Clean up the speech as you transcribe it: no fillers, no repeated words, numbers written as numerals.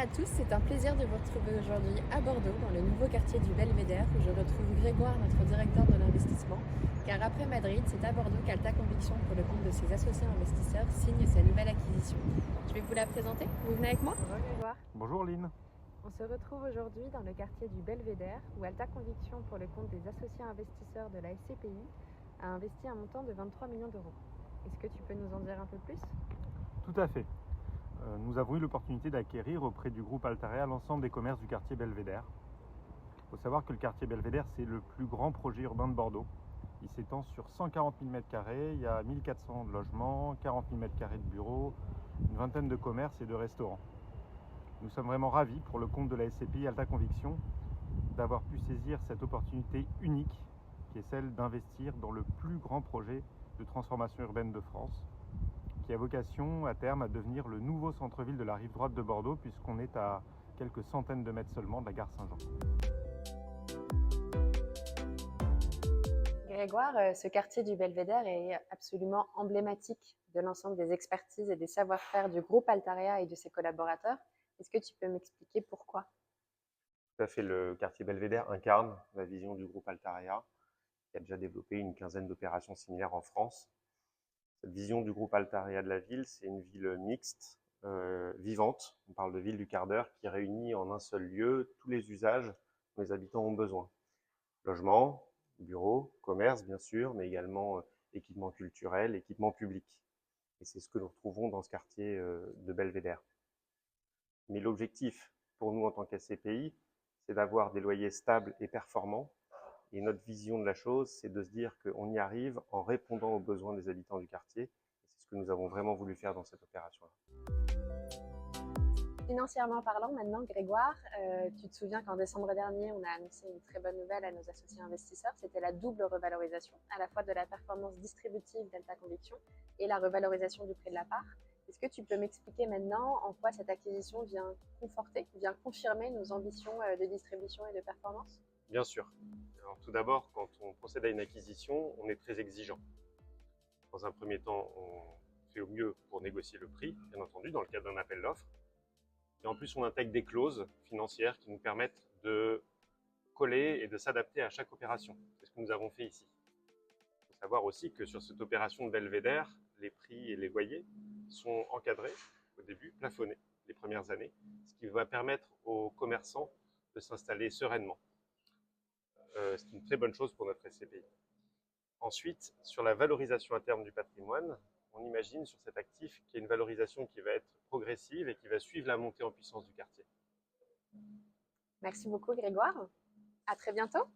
à tous, c'est un plaisir de vous retrouver aujourd'hui à Bordeaux, dans le nouveau quartier du Belvédère, où je retrouve Grégoire, notre directeur de l'investissement, car après Madrid, c'est à Bordeaux qu'Alta Conviction, pour le compte de ses associés investisseurs, signe sa nouvelle acquisition. Je vais vous la présenter, vous venez avec moi? Bonjour Grégoire. Bonjour Lynn. On se retrouve aujourd'hui dans le quartier du Belvédère, où Alta Conviction, pour le compte des associés investisseurs de la SCPI, a investi un montant de 23 millions d'euros. Est-ce que tu peux nous en dire un peu plus? Tout à fait. Nous avons eu l'opportunité d'acquérir auprès du groupe Altarea l'ensemble des commerces du quartier Belvédère. Il faut savoir que le quartier Belvédère, c'est le plus grand projet urbain de Bordeaux. Il s'étend sur 140 000 m², il y a 1400 logements, 40 000 m² de bureaux, une vingtaine de commerces et de restaurants. Nous sommes vraiment ravis, pour le compte de la SCPI Alta Conviction, d'avoir pu saisir cette opportunité unique qui est celle d'investir dans le plus grand projet de transformation urbaine de France, qui a vocation à terme à devenir le nouveau centre-ville de la rive droite de Bordeaux, puisqu'on est à quelques centaines de mètres seulement de la gare Saint-Jean. Grégoire, ce quartier du Belvédère est absolument emblématique de l'ensemble des expertises et des savoir-faire du groupe Altarea et de ses collaborateurs. Est-ce que tu peux m'expliquer pourquoi? Tout à fait, le quartier Belvédère incarne la vision du groupe Altarea, qui a déjà développé une quinzaine d'opérations similaires en France. Cette vision du groupe Altarea de la ville, c'est une ville mixte, vivante. On parle de ville du quart d'heure qui réunit en un seul lieu tous les usages dont les habitants ont besoin. Logement, bureaux, commerce bien sûr, mais également équipements culturels, équipements publics. Et c'est ce que nous retrouvons dans ce quartier de Belvédère. Mais l'objectif pour nous en tant qu'SCPI, c'est d'avoir des loyers stables et performants. Et notre vision de la chose, c'est de se dire qu'on y arrive en répondant aux besoins des habitants du quartier. Et c'est ce que nous avons vraiment voulu faire dans cette opération-là. Financièrement parlant, maintenant, Grégoire, tu te souviens qu'en décembre dernier, on a annoncé une très bonne nouvelle à nos associés investisseurs. C'était la double revalorisation, à la fois de la performance distributive d'Alta Conviction et la revalorisation du prix de la part. Est-ce que tu peux m'expliquer maintenant en quoi cette acquisition vient conforter, vient confirmer nos ambitions de distribution et de performance? Bien sûr. Alors, tout d'abord, quand on procède à une acquisition, on est très exigeant. Dans un premier temps, on fait au mieux pour négocier le prix, bien entendu, dans le cadre d'un appel d'offres. Et en plus, on intègre des clauses financières qui nous permettent de coller et de s'adapter à chaque opération. C'est ce que nous avons fait ici. Il faut savoir aussi que sur cette opération de Belvédère, les prix et les loyers sont encadrés au début, plafonnés les premières années, ce qui va permettre aux commerçants de s'installer sereinement. C'est une très bonne chose pour notre SCPI. Ensuite, sur la valorisation à terme du patrimoine, on imagine sur cet actif qu'il y a une valorisation qui va être progressive et qui va suivre la montée en puissance du quartier. Merci beaucoup, Grégoire. À très bientôt.